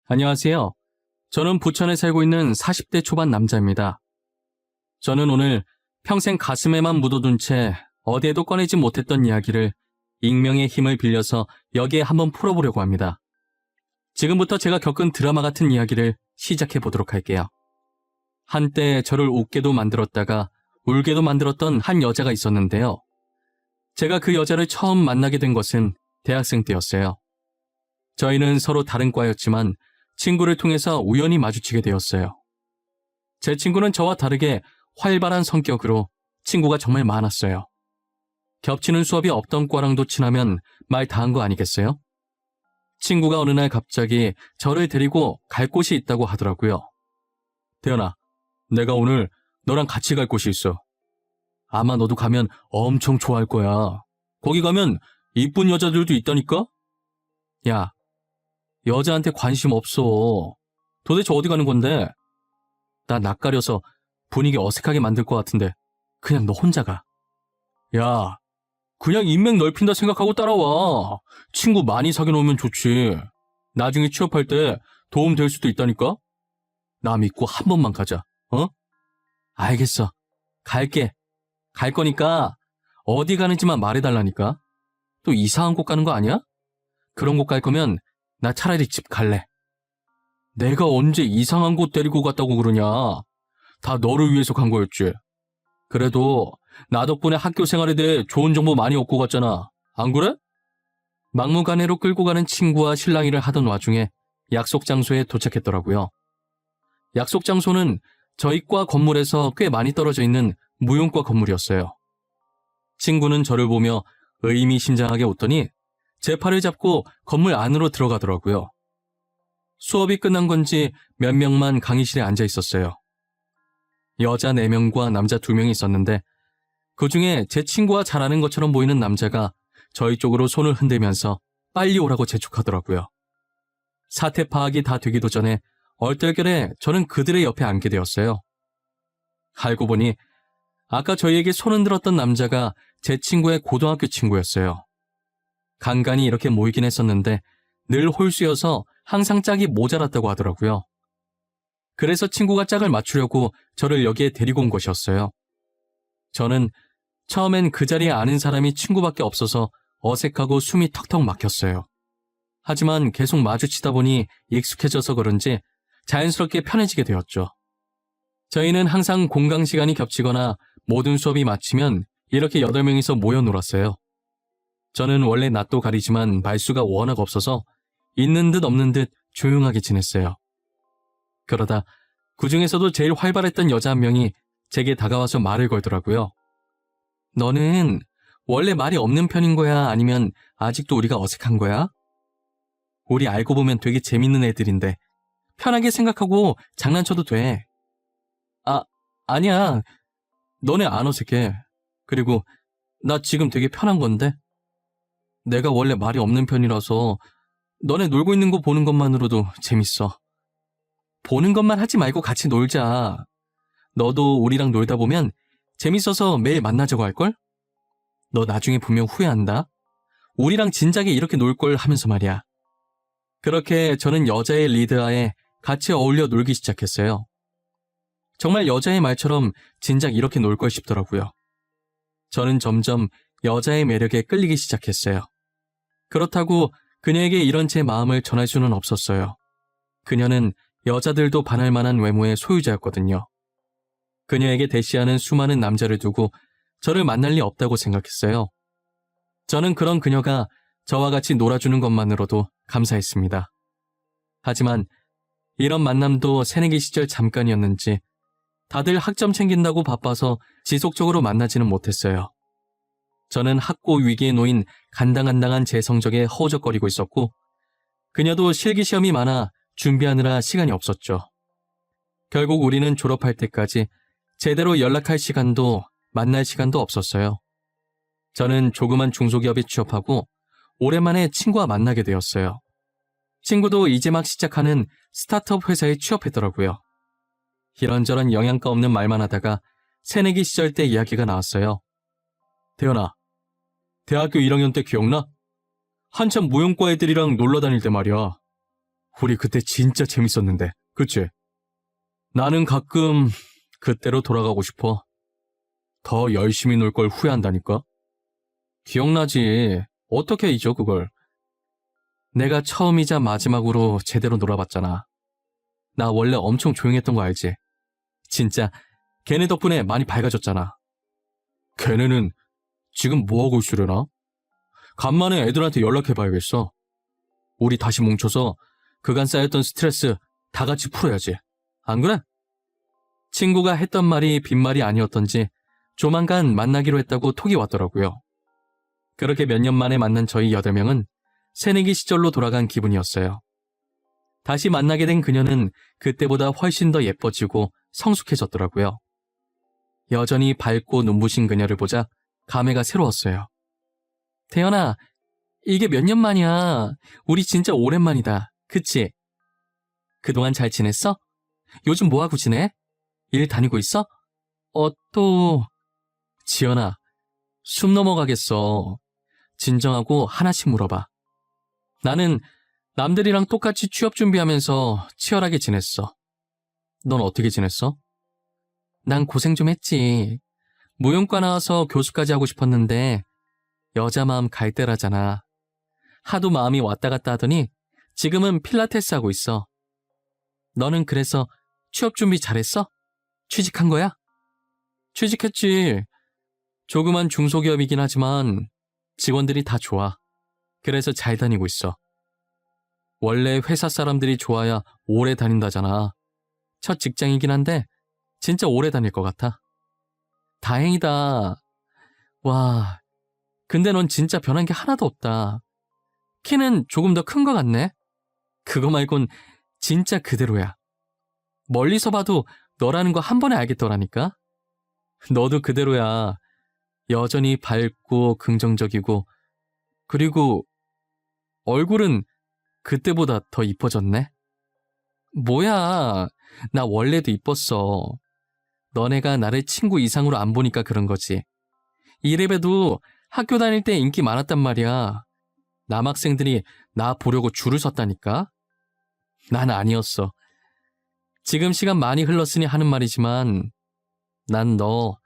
안녕하세요. 저는 부천에 살고 있는 40대 초반 남자입니다. 저는 오늘 평생 가슴에만 묻어둔 채 어디에도 꺼내지 못했던 이야기를 익명의 힘을 빌려서 여기에 한번 풀어보려고 합니다. 지금부터 제가 겪은 드라마 같은 이야기를 시작해 보도록 할게요. 한때 저를 웃게도 만들었다가 울게도 만들었던 한 여자가 있었는데요. 제가 그 여자를 처음 만나게 된 것은 대학생 때였어요. 저희는 서로 다른 과였지만 친구를 통해서 우연히 마주치게 되었어요. 제 친구는 저와 다르게 활발한 성격으로 친구가 정말 많았어요. 겹치는 수업이 없던 과랑도 친하면 말 다 한 거 아니겠어요? 친구가 어느 날 갑자기 저를 데리고 갈 곳이 있다고 하더라고요. 태연아, 내가 오늘 너랑 같이 갈 곳이 있어. 아마 너도 가면 엄청 좋아할 거야. 거기 가면 이쁜 여자들도 있다니까? 야, 여자한테 관심 없어. 도대체 어디 가는 건데? 나 낯가려서 분위기 어색하게 만들 것 같은데 그냥 너 혼자 가. 야, 그냥 인맥 넓힌다 생각하고 따라와. 친구 많이 사귀어 놓으면 좋지. 나중에 취업할 때 도움 될 수도 있다니까? 나 믿고 한 번만 가자. 어? 알겠어. 갈게. 갈 거니까 어디 가는지만 말해달라니까. 또 이상한 곳 가는 거 아니야? 그런 곳 갈 거면 나 차라리 집 갈래. 내가 언제 이상한 곳 데리고 갔다고 그러냐. 다 너를 위해서 간 거였지. 그래도 나 덕분에 학교 생활에 대해 좋은 정보 많이 얻고 갔잖아. 안 그래? 막무가내로 끌고 가는 친구와 실랑이를 하던 와중에 약속 장소에 도착했더라고요. 약속 장소는 저희 과 건물에서 꽤 많이 떨어져 있는 무용과 건물이었어요. 친구는 저를 보며 의미심장하게 웃더니 제 팔을 잡고 건물 안으로 들어가더라고요. 수업이 끝난 건지 몇 명만 강의실에 앉아 있었어요. 여자 4명과 남자 2명이 있었는데 그중에 제 친구와 잘 아는 것처럼 보이는 남자가 저희 쪽으로 손을 흔들면서 빨리 오라고 재촉하더라고요. 사태 파악이 다 되기도 전에 얼떨결에 저는 그들의 옆에 앉게 되었어요. 알고 보니 아까 저희에게 손 흔들었던 남자가 제 친구의 고등학교 친구였어요. 간간히 이렇게 모이긴 했었는데 늘 홀수여서 항상 짝이 모자랐다고 하더라고요. 그래서 친구가 짝을 맞추려고 저를 여기에 데리고 온 것이었어요. 저는 처음엔 그 자리에 아는 사람이 친구밖에 없어서 어색하고 숨이 턱턱 막혔어요. 하지만 계속 마주치다 보니 익숙해져서 그런지 자연스럽게 편해지게 되었죠. 저희는 항상 공강 시간이 겹치거나 모든 수업이 마치면 이렇게 8명이서 모여 놀았어요. 저는 원래 낯도 가리지만 말수가 워낙 없어서 있는 듯 없는 듯 조용하게 지냈어요. 그러다 그중에서도 제일 활발했던 여자 한 명이 제게 다가와서 말을 걸더라고요. 너는 원래 말이 없는 편인 거야? 아니면 아직도 우리가 어색한 거야? 우리 알고 보면 되게 재밌는 애들인데 편하게 생각하고 장난쳐도 돼. 아니야. 너네 안 어색해. 그리고 나 지금 되게 편한 건데. 내가 원래 말이 없는 편이라서 너네 놀고 있는 거 보는 것만으로도 재밌어. 보는 것만 하지 말고 같이 놀자. 너도 우리랑 놀다 보면 재밌어서 매일 만나자고 할걸? 너 나중에 분명 후회한다. 우리랑 진작에 이렇게 놀 걸 하면서 말이야. 그렇게 저는 여자의 리드하에 같이 어울려 놀기 시작했어요. 정말 여자의 말처럼 진작 이렇게 놀 걸 싶더라고요. 저는 점점 여자의 매력에 끌리기 시작했어요. 그렇다고 그녀에게 이런 제 마음을 전할 수는 없었어요. 그녀는 여자들도 반할 만한 외모의 소유자였거든요. 그녀에게 대시하는 수많은 남자를 두고 저를 만날 리 없다고 생각했어요. 저는 그런 그녀가 저와 같이 놀아주는 것만으로도 감사했습니다. 하지만 이런 만남도 새내기 시절 잠깐이었는지 다들 학점 챙긴다고 바빠서 지속적으로 만나지는 못했어요. 저는 학고 위기에 놓인 간당간당한 제 성적에 허우적거리고 있었고 그녀도 실기시험이 많아 준비하느라 시간이 없었죠. 결국 우리는 졸업할 때까지 제대로 연락할 시간도 만날 시간도 없었어요. 저는 조그만 중소기업에 취업하고 오랜만에 친구와 만나게 되었어요. 친구도 이제 막 시작하는 스타트업 회사에 취업했더라고요. 이런저런 영양가 없는 말만 하다가 새내기 시절 때 이야기가 나왔어요. 태연아, 대학교 1학년 때 기억나? 한참 무용과 애들이랑 놀러 다닐 때 말이야. 우리 그때 진짜 재밌었는데, 그치? 나는 가끔 그때로 돌아가고 싶어. 더 열심히 놀 걸 후회한다니까? 기억나지? 어떻게 잊어, 그걸? 내가 처음이자 마지막으로 제대로 놀아봤잖아. 나 원래 엄청 조용했던 거 알지? 진짜 걔네 덕분에 많이 밝아졌잖아. 걔네는 지금 뭐하고 있으려나? 간만에 애들한테 연락해봐야겠어. 우리 다시 뭉쳐서 그간 쌓였던 스트레스 다 같이 풀어야지. 안 그래? 친구가 했던 말이 빈말이 아니었던지 조만간 만나기로 했다고 톡이 왔더라고요. 그렇게 몇 년 만에 만난 저희 8명은 새내기 시절로 돌아간 기분이었어요. 다시 만나게 된 그녀는 그때보다 훨씬 더 예뻐지고 성숙해졌더라고요. 여전히 밝고 눈부신 그녀를 보자 감회가 새로웠어요. 태연아, 이게 몇 년 만이야. 우리 진짜 오랜만이다. 그치? 그동안 잘 지냈어? 요즘 뭐하고 지내? 일 다니고 있어? 지연아, 숨 넘어가겠어. 진정하고 하나씩 물어봐. 나는 남들이랑 똑같이 취업 준비하면서 치열하게 지냈어. 넌 어떻게 지냈어? 난 고생 좀 했지. 무용과 나와서 교수까지 하고 싶었는데 여자 마음 갈대라잖아. 하도 마음이 왔다 갔다 하더니 지금은 필라테스 하고 있어. 너는 그래서 취업 준비 잘했어? 취직한 거야? 취직했지. 조그만 중소기업이긴 하지만 직원들이 다 좋아. 그래서 잘 다니고 있어. 원래 회사 사람들이 좋아야 오래 다닌다잖아. 첫 직장이긴 한데 진짜 오래 다닐 것 같아. 다행이다. 와, 근데 넌 진짜 변한 게 하나도 없다. 키는 조금 더 큰 것 같네. 그거 말곤 진짜 그대로야. 멀리서 봐도 너라는 거 한 번에 알겠더라니까. 너도 그대로야. 여전히 밝고 긍정적이고, 그리고 얼굴은 그때보다 더 이뻐졌네. 뭐야, 나 원래도 이뻤어. 너네가 나를 친구 이상으로 안 보니까 그런 거지. 이래봬도 학교 다닐 때 인기 많았단 말이야. 남학생들이 나 보려고 줄을 섰다니까. 난 아니었어. 지금 시간 많이 흘렀으니 하는 말이지만 난 너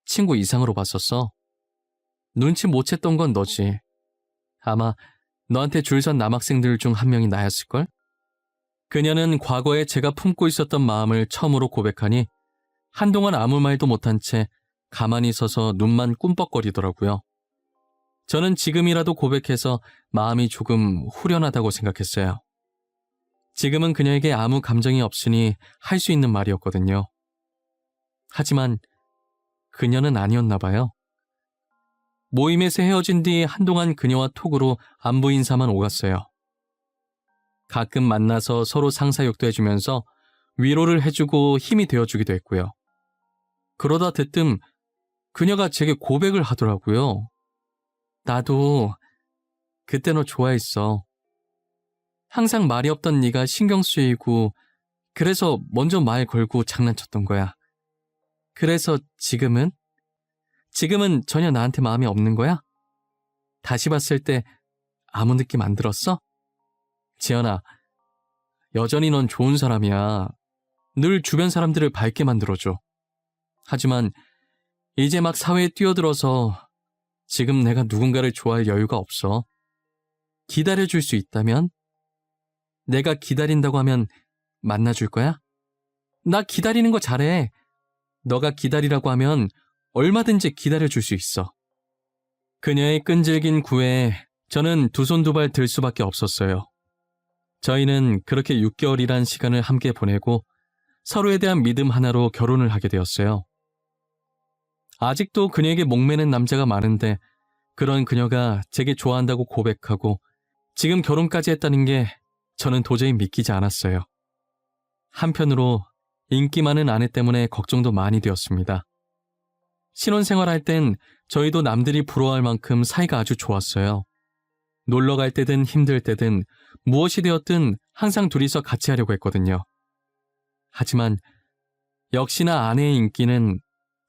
친구 이상으로 봤었어. 눈치 못 챘던 건 너지. 아마 너한테 줄 선 남학생들 중 한 명이 나였을걸? 그녀는 과거에 제가 품고 있었던 마음을 처음으로 고백하니 한동안 아무 말도 못한 채 가만히 서서 눈만 꿈뻑거리더라고요. 저는 지금이라도 고백해서 마음이 조금 후련하다고 생각했어요. 지금은 그녀에게 아무 감정이 없으니 할 수 있는 말이었거든요. 하지만 그녀는 아니었나 봐요. 모임에서 헤어진 뒤 한동안 그녀와 톡으로 안부 인사만 오갔어요. 가끔 만나서 서로 상사욕도 해주면서 위로를 해주고 힘이 되어주기도 했고요. 그러다 대뜸 그녀가 제게 고백을 하더라고요. 나도 그때 너 좋아했어. 항상 말이 없던 네가 신경 쓰이고 그래서 먼저 말 걸고 장난쳤던 거야. 그래서 지금은 전혀 나한테 마음이 없는 거야? 다시 봤을 때 아무 느낌 안 들었어? 지연아, 여전히 넌 좋은 사람이야. 늘 주변 사람들을 밝게 만들어줘. 하지만 이제 막 사회에 뛰어들어서 지금 내가 누군가를 좋아할 여유가 없어. 기다려줄 수 있다면? 내가 기다린다고 하면 만나줄 거야? 나 기다리는 거 잘해. 너가 기다리라고 하면 얼마든지 기다려줄 수 있어. 그녀의 끈질긴 구애에 저는 두 손 두 발 들 수밖에 없었어요. 저희는 그렇게 6개월이란 시간을 함께 보내고 서로에 대한 믿음 하나로 결혼을 하게 되었어요. 아직도 그녀에게 목매는 남자가 많은데 그런 그녀가 제게 좋아한다고 고백하고 지금 결혼까지 했다는 게 저는 도저히 믿기지 않았어요. 한편으로 인기 많은 아내 때문에 걱정도 많이 되었습니다. 신혼생활할 땐 저희도 남들이 부러워할 만큼 사이가 아주 좋았어요. 놀러 갈 때든 힘들 때든 무엇이 되었든 항상 둘이서 같이 하려고 했거든요. 하지만 역시나 아내의 인기는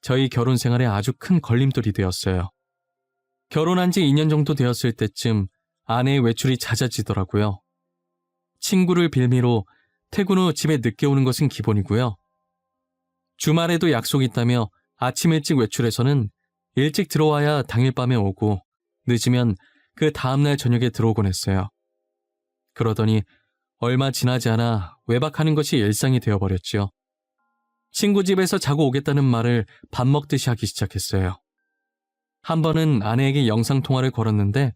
저희 결혼 생활에 아주 큰 걸림돌이 되었어요. 결혼한 지 2년 정도 되었을 때쯤 아내의 외출이 잦아지더라고요. 친구를 빌미로 퇴근 후 집에 늦게 오는 것은 기본이고요. 주말에도 약속이 있다며 아침 일찍 외출해서는 일찍 들어와야 당일 밤에 오고 늦으면 그 다음날 저녁에 들어오곤 했어요. 그러더니 얼마 지나지 않아 외박하는 것이 일상이 되어버렸지요. 친구 집에서 자고 오겠다는 말을 밥 먹듯이 하기 시작했어요. 한 번은 아내에게 영상통화를 걸었는데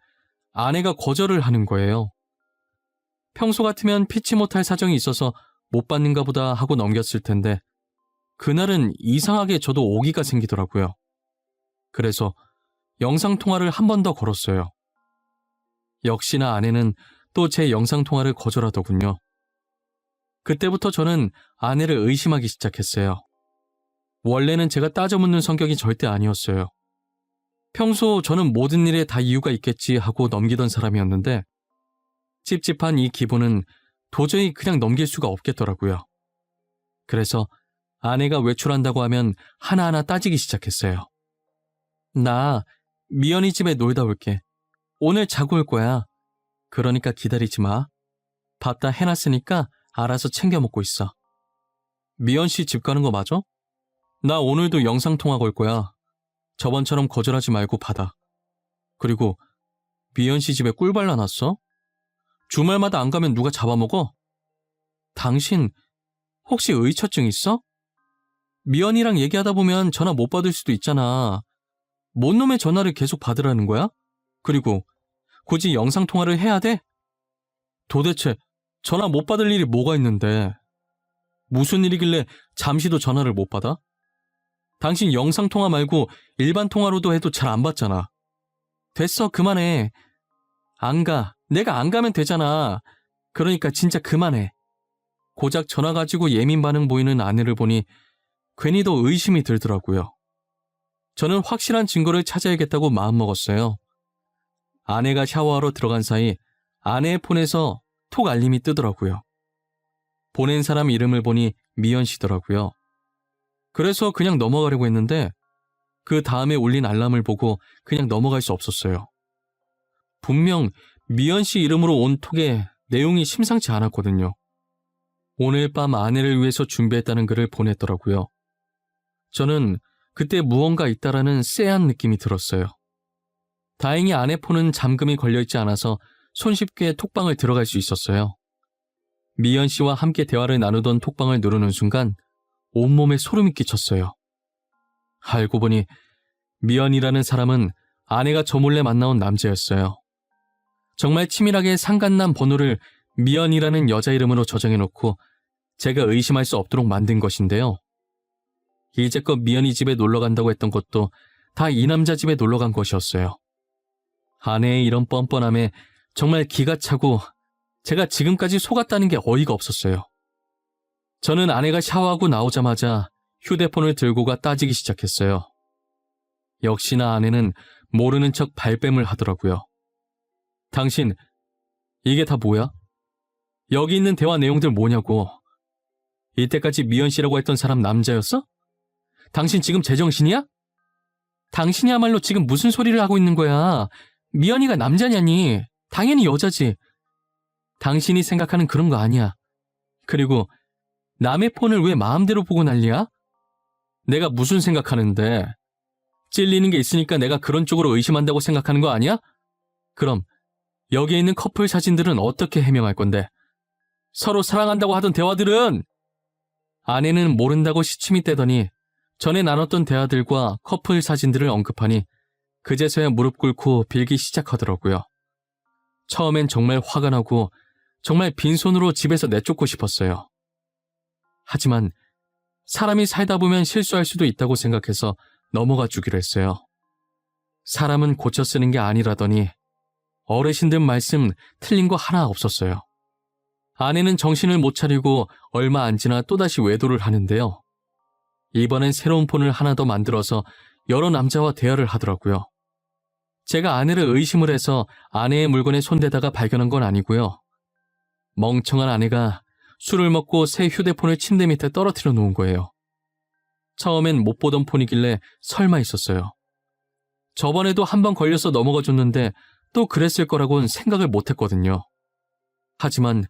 아내가 거절을 하는 거예요. 평소 같으면 피치 못할 사정이 있어서 못 받는가 보다 하고 넘겼을 텐데 그날은 이상하게 저도 오기가 생기더라고요. 그래서 영상통화를 한 번 더 걸었어요. 역시나 아내는 또 제 영상통화를 거절하더군요. 그때부터 저는 아내를 의심하기 시작했어요. 원래는 제가 따져 묻는 성격이 절대 아니었어요. 평소 저는 모든 일에 다 이유가 있겠지 하고 넘기던 사람이었는데 찝찝한 이 기분은 도저히 그냥 넘길 수가 없겠더라고요. 그래서 아내가 외출한다고 하면 하나하나 따지기 시작했어요. 나 미연이 집에 놀다 올게. 오늘 자고 올 거야. 그러니까 기다리지 마. 밥 다 해놨으니까 알아서 챙겨 먹고 있어. 미연 씨 집 가는 거 맞아? 나 오늘도 영상통화 걸 거야. 저번처럼 거절하지 말고 받아. 그리고 미연 씨 집에 꿀 발라놨어? 주말마다 안 가면 누가 잡아먹어? 당신 혹시 의처증 있어? 미연이랑 얘기하다 보면 전화 못 받을 수도 있잖아. 뭔 놈의 전화를 계속 받으라는 거야? 그리고 굳이 영상통화를 해야 돼? 도대체 전화 못 받을 일이 뭐가 있는데 무슨 일이길래 잠시도 전화를 못 받아? 당신 영상통화 말고 일반 통화로도 해도 잘 안 받잖아. 됐어, 그만해. 안 가. 내가 안 가면 되잖아. 그러니까 진짜 그만해. 고작 전화 가지고 예민 반응 보이는 아내를 보니 괜히 더 의심이 들더라고요. 저는 확실한 증거를 찾아야겠다고 마음먹었어요. 아내가 샤워하러 들어간 사이 아내의 폰에서 톡 알림이 뜨더라고요. 보낸 사람 이름을 보니 미연 씨더라고요. 그래서 그냥 넘어가려고 했는데 그 다음에 울린 알람을 보고 그냥 넘어갈 수 없었어요. 분명 미연 씨 이름으로 온 톡에 내용이 심상치 않았거든요. 오늘 밤 아내를 위해서 준비했다는 글을 보냈더라고요. 저는 그때 무언가 있다라는 쎄한 느낌이 들었어요. 다행히 아내 폰은 잠금이 걸려있지 않아서 손쉽게 톡방을 들어갈 수 있었어요. 미연 씨와 함께 대화를 나누던 톡방을 누르는 순간 온몸에 소름이 끼쳤어요. 알고 보니 미연이라는 사람은 아내가 저 몰래 만나온 남자였어요. 정말 치밀하게 상간남 번호를 미연이라는 여자 이름으로 저장해놓고 제가 의심할 수 없도록 만든 것인데요. 이제껏 미연이 집에 놀러간다고 했던 것도 다 이 남자 집에 놀러간 것이었어요. 아내의 이런 뻔뻔함에 정말 기가 차고 제가 지금까지 속았다는 게 어이가 없었어요. 저는 아내가 샤워하고 나오자마자 휴대폰을 들고가 따지기 시작했어요. 역시나 아내는 모르는 척 발뺌을 하더라고요. 당신, 이게 다 뭐야? 여기 있는 대화 내용들 뭐냐고. 이때까지 미연 씨라고 했던 사람 남자였어? 당신 지금 제정신이야? 당신이야말로 지금 무슨 소리를 하고 있는 거야? 미연이가 남자냐니? 당연히 여자지. 당신이 생각하는 그런 거 아니야. 그리고 남의 폰을 왜 마음대로 보고 난리야? 내가 무슨 생각하는데? 찔리는 게 있으니까 내가 그런 쪽으로 의심한다고 생각하는 거 아니야? 그럼 여기에 있는 커플 사진들은 어떻게 해명할 건데? 서로 사랑한다고 하던 대화들은? 아내는 모른다고 시침이 떼더니 전에 나눴던 대화들과 커플 사진들을 언급하니 그제서야 무릎 꿇고 빌기 시작하더라고요. 처음엔 정말 화가 나고 정말 빈손으로 집에서 내쫓고 싶었어요. 하지만 사람이 살다 보면 실수할 수도 있다고 생각해서 넘어가 주기로 했어요. 사람은 고쳐 쓰는 게 아니라더니 어르신들 말씀 틀린 거 하나 없었어요. 아내는 정신을 못 차리고 얼마 안 지나 또다시 외도를 하는데요. 이번엔 새로운 폰을 하나 더 만들어서 여러 남자와 대화를 하더라고요. 제가 아내를 의심을 해서 아내의 물건에 손대다가 발견한 건 아니고요. 멍청한 아내가 술을 먹고 새 휴대폰을 침대 밑에 떨어뜨려 놓은 거예요. 처음엔 못 보던 폰이길래 설마 있었어요. 저번에도 한 번 걸려서 넘어가 줬는데 또 그랬을 거라고는 생각을 못 했거든요. 하지만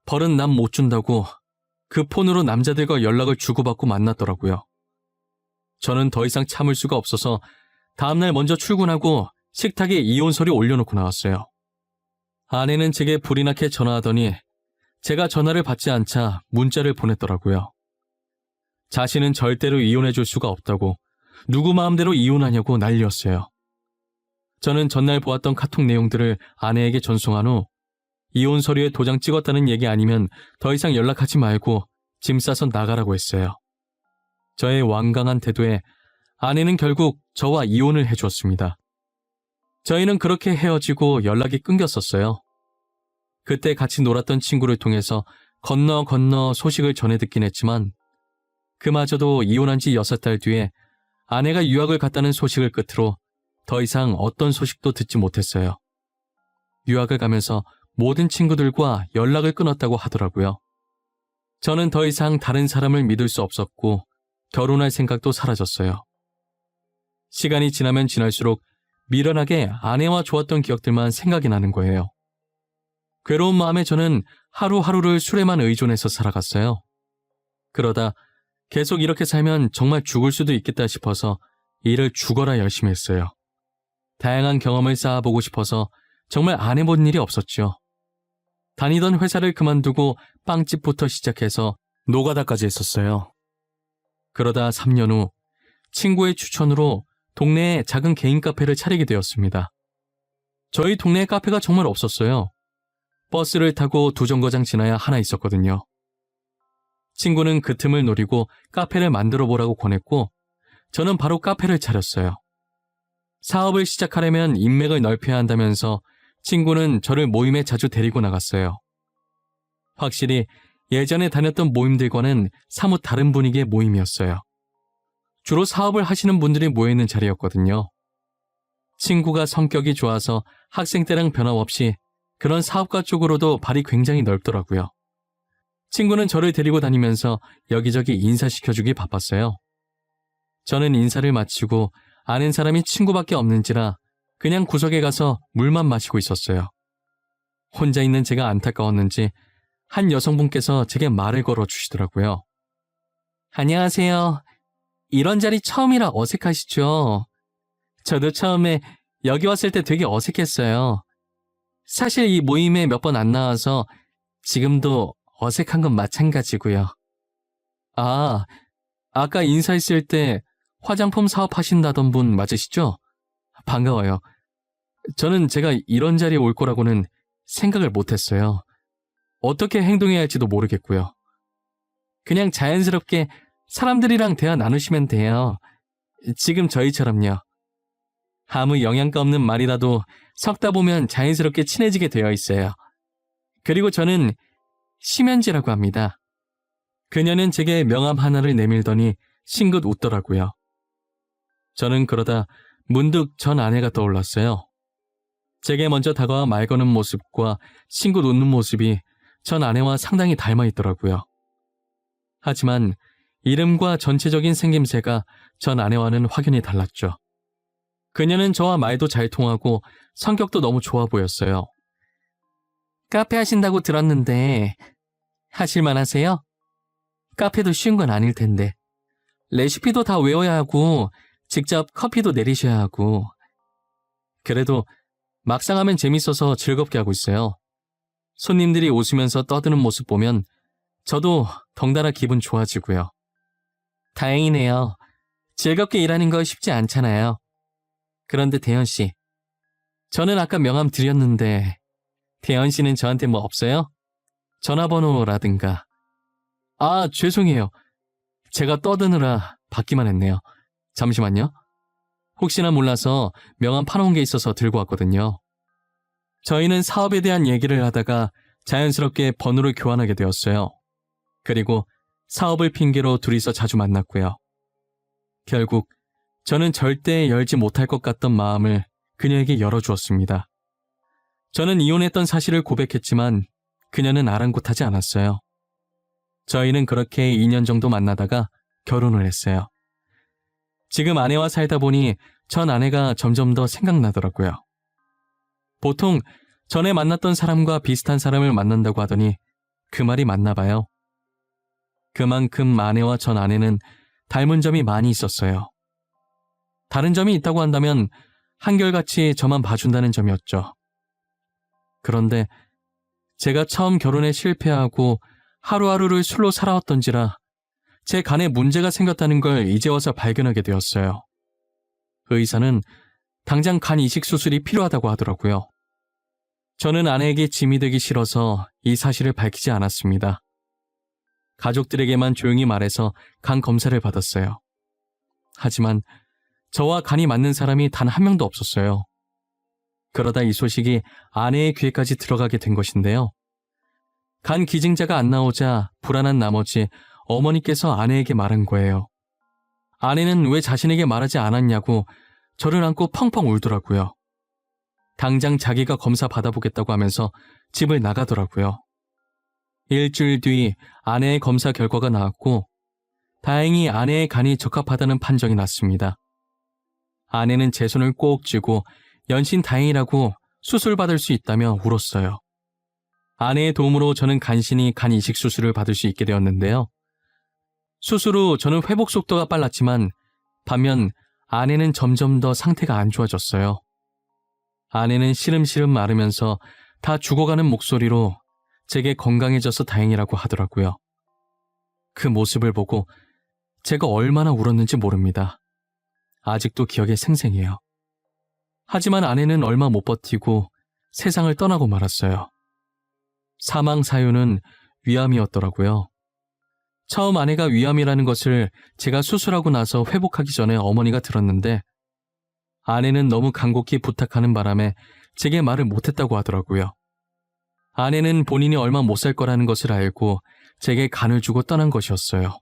벌은 남 못 준다고 그 폰으로 남자들과 연락을 주고받고 만났더라고요. 저는 더 이상 참을 수가 없어서 다음날 먼저 출근하고 식탁에 이혼서류 올려놓고 나왔어요. 아내는 제게 불이 나게 전화하더니 제가 전화를 받지 않자 문자를 보냈더라고요. 자신은 절대로 이혼해줄 수가 없다고, 누구 마음대로 이혼하냐고 난리였어요. 저는 전날 보았던 카톡 내용들을 아내에게 전송한 후 이혼 서류에 도장 찍었다는 얘기 아니면 더 이상 연락하지 말고 짐 싸서 나가라고 했어요. 저의 완강한 태도에 아내는 결국 저와 이혼을 해주었습니다. 저희는 그렇게 헤어지고 연락이 끊겼었어요. 그때 같이 놀았던 친구를 통해서 건너 소식을 전해 듣긴 했지만 그마저도 이혼한 지 6달 뒤에 아내가 유학을 갔다는 소식을 끝으로 더 이상 어떤 소식도 듣지 못했어요. 유학을 가면서 모든 친구들과 연락을 끊었다고 하더라고요. 저는 더 이상 다른 사람을 믿을 수 없었고 결혼할 생각도 사라졌어요. 시간이 지나면 지날수록 미련하게 아내와 좋았던 기억들만 생각이 나는 거예요. 괴로운 마음에 저는 하루하루를 술에만 의존해서 살아갔어요. 그러다 계속 이렇게 살면 정말 죽을 수도 있겠다 싶어서 일을 죽어라 열심히 했어요. 다양한 경험을 쌓아보고 싶어서 정말 안 해본 일이 없었죠. 다니던 회사를 그만두고 빵집부터 시작해서 노가다까지 했었어요. 그러다 3년 후 친구의 추천으로 동네에 작은 개인 카페를 차리게 되었습니다. 저희 동네에 카페가 정말 없었어요. 버스를 타고 2정거장 지나야 하나 있었거든요. 친구는 그 틈을 노리고 카페를 만들어 보라고 권했고 저는 바로 카페를 차렸어요. 사업을 시작하려면 인맥을 넓혀야 한다면서 친구는 저를 모임에 자주 데리고 나갔어요. 확실히 예전에 다녔던 모임들과는 사뭇 다른 분위기의 모임이었어요. 주로 사업을 하시는 분들이 모여있는 자리였거든요. 친구가 성격이 좋아서 학생 때랑 변함없이 그런 사업가 쪽으로도 발이 굉장히 넓더라고요. 친구는 저를 데리고 다니면서 여기저기 인사시켜주기 바빴어요. 저는 인사를 마치고 아는 사람이 친구밖에 없는지라 그냥 구석에 가서 물만 마시고 있었어요. 혼자 있는 제가 안타까웠는지 한 여성분께서 제게 말을 걸어주시더라고요. 안녕하세요. 이런 자리 처음이라 어색하시죠? 저도 처음에 여기 왔을 때 되게 어색했어요. 사실 이 모임에 몇 번 안 나와서 지금도 어색한 건 마찬가지고요. 아, 아까 인사했을 때 화장품 사업하신다던 분 맞으시죠? 반가워요. 저는 제가 이런 자리에 올 거라고는 생각을 못했어요. 어떻게 행동해야 할지도 모르겠고요. 그냥 자연스럽게 사람들이랑 대화 나누시면 돼요. 지금 저희처럼요. 아무 영양가 없는 말이라도 섞다 보면 자연스럽게 친해지게 되어 있어요. 그리고 저는 심연지라고 합니다. 그녀는 제게 명함 하나를 내밀더니 싱긋 웃더라고요. 저는 그러다 문득 전 아내가 떠올랐어요. 제게 먼저 다가와 말 거는 모습과 싱긋 웃는 모습이 전 아내와 상당히 닮아 있더라고요. 하지만 이름과 전체적인 생김새가 전 아내와는 확연히 달랐죠. 그녀는 저와 말도 잘 통하고 성격도 너무 좋아 보였어요. 카페 하신다고 들었는데 하실만 하세요? 카페도 쉬운 건 아닐 텐데. 레시피도 다 외워야 하고 직접 커피도 내리셔야 하고. 그래도 막상 하면 재밌어서 즐겁게 하고 있어요. 손님들이 웃으면서 떠드는 모습 보면 저도 덩달아 기분 좋아지고요. 다행이네요. 즐겁게 일하는 거 쉽지 않잖아요. 그런데 대현 씨, 저는 아까 명함 드렸는데 대현 씨는 저한테 뭐 없어요? 전화번호라든가. 아, 죄송해요. 제가 떠드느라 받기만 했네요. 잠시만요. 혹시나 몰라서 명함 파놓은 게 있어서 들고 왔거든요. 저희는 사업에 대한 얘기를 하다가 자연스럽게 번호를 교환하게 되었어요. 그리고 사업을 핑계로 둘이서 자주 만났고요. 결국 저는 절대 열지 못할 것 같던 마음을 그녀에게 열어주었습니다. 저는 이혼했던 사실을 고백했지만 그녀는 아랑곳하지 않았어요. 저희는 그렇게 2년 정도 만나다가 결혼을 했어요. 지금 아내와 살다 보니 전 아내가 점점 더 생각나더라고요. 보통 전에 만났던 사람과 비슷한 사람을 만난다고 하더니 그 말이 맞나 봐요. 그만큼 아내와 전 아내는 닮은 점이 많이 있었어요. 다른 점이 있다고 한다면 한결같이 저만 봐준다는 점이었죠. 그런데 제가 처음 결혼에 실패하고 하루하루를 술로 살아왔던지라 제 간에 문제가 생겼다는 걸 이제 와서 발견하게 되었어요. 의사는 당장 간 이식 수술이 필요하다고 하더라고요. 저는 아내에게 짐이 되기 싫어서 이 사실을 밝히지 않았습니다. 가족들에게만 조용히 말해서 간 검사를 받았어요. 하지만 저와 간이 맞는 사람이 단 한 명도 없었어요. 그러다 이 소식이 아내의 귀에까지 들어가게 된 것인데요. 간 기증자가 안 나오자 불안한 나머지 어머니께서 아내에게 말한 거예요. 아내는 왜 자신에게 말하지 않았냐고 저를 안고 펑펑 울더라고요. 당장 자기가 검사 받아보겠다고 하면서 집을 나가더라고요. 일주일 뒤 아내의 검사 결과가 나왔고 다행히 아내의 간이 적합하다는 판정이 났습니다. 아내는 제 손을 꼭 쥐고 연신 다행이라고 수술받을 수 있다며 울었어요. 아내의 도움으로 저는 간신히 간 이식 수술을 받을 수 있게 되었는데요. 수술 후 저는 회복 속도가 빨랐지만 반면 아내는 점점 더 상태가 안 좋아졌어요. 아내는 시름시름 마르면서 다 죽어가는 목소리로 제게 건강해져서 다행이라고 하더라고요. 그 모습을 보고 제가 얼마나 울었는지 모릅니다. 아직도 기억에 생생해요. 하지만 아내는 얼마 못 버티고 세상을 떠나고 말았어요. 사망 사유는 위암이었더라고요. 처음 아내가 위암이라는 것을 제가 수술하고 나서 회복하기 전에 어머니가 들었는데 아내는 너무 간곡히 부탁하는 바람에 제게 말을 못했다고 하더라고요. 아내는 본인이 얼마 못 살 거라는 것을 알고 제게 간을 주고 떠난 것이었어요.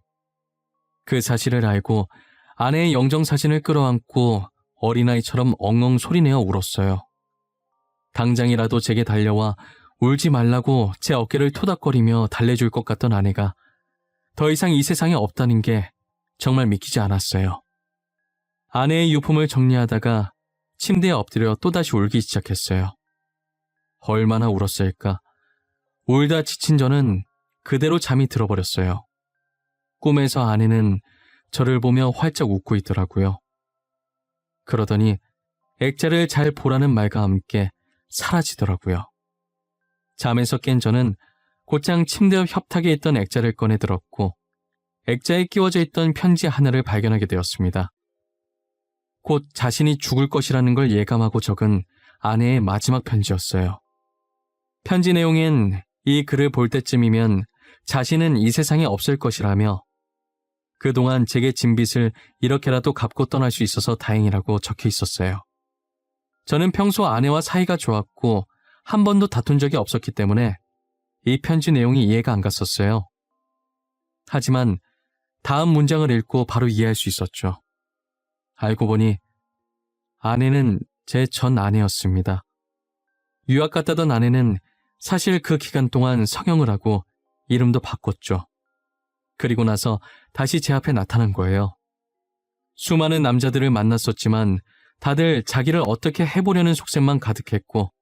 그 사실을 알고 아내의 영정사진을 끌어안고 어린아이처럼 엉엉 소리내어 울었어요. 당장이라도 제게 달려와 울지 말라고 제 어깨를 토닥거리며 달래줄 것 같던 아내가 더 이상 이 세상에 없다는 게 정말 믿기지 않았어요. 아내의 유품을 정리하다가 침대에 엎드려 또다시 울기 시작했어요. 얼마나 울었을까. 울다 지친 저는 그대로 잠이 들어버렸어요. 꿈에서 아내는 저를 보며 활짝 웃고 있더라고요. 그러더니 액자를 잘 보라는 말과 함께 사라지더라고요. 잠에서 깬 저는 곧장 침대 옆 협탁에 있던 액자를 꺼내 들었고 액자에 끼워져 있던 편지 하나를 발견하게 되었습니다. 곧 자신이 죽을 것이라는 걸 예감하고 적은 아내의 마지막 편지였어요. 편지 내용엔 이 글을 볼 때쯤이면 자신은 이 세상에 없을 것이라며 그동안 제게 진 빚을 이렇게라도 갚고 떠날 수 있어서 다행이라고 적혀 있었어요. 저는 평소 아내와 사이가 좋았고 한 번도 다툰 적이 없었기 때문에 이 편지 내용이 이해가 안 갔었어요. 하지만 다음 문장을 읽고 바로 이해할 수 있었죠. 알고 보니 아내는 제 전 아내였습니다. 유학 갔다던 아내는 사실 그 기간 동안 성형을 하고 이름도 바꿨죠. 그리고 나서 다시 제 앞에 나타난 거예요. 수많은 남자들을 만났었지만 다들 자기를 어떻게 해보려는 속셈만 가득했고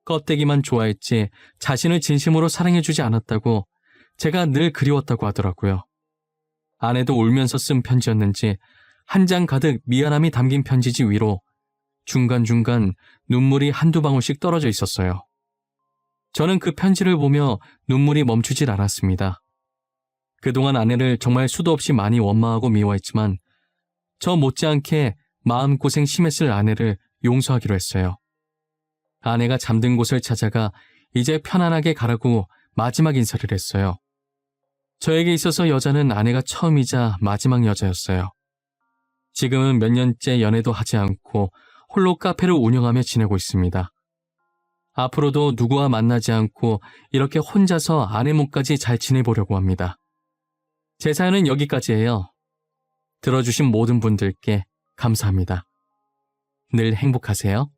껍데기만 좋아했지 자신을 진심으로 사랑해주지 않았다고 제가 늘 그리웠다고 하더라고요. 아내도 울면서 쓴 편지였는지 한 장 가득 미안함이 담긴 편지지 위로 중간중간 눈물이 한두 방울씩 떨어져 있었어요. 저는 그 편지를 보며 눈물이 멈추질 않았습니다. 그동안 아내를 정말 수도 없이 많이 원망하고 미워했지만 저 못지않게 마음고생 심했을 아내를 용서하기로 했어요. 아내가 잠든 곳을 찾아가 이제 편안하게 가라고 마지막 인사를 했어요. 저에게 있어서 여자는 아내가 처음이자 마지막 여자였어요. 지금은 몇 년째 연애도 하지 않고 홀로 카페를 운영하며 지내고 있습니다. 앞으로도 누구와 만나지 않고 이렇게 혼자서 아내 몸까지 잘 지내보려고 합니다. 제 사연은 여기까지예요. 들어주신 모든 분들께 감사합니다. 늘 행복하세요.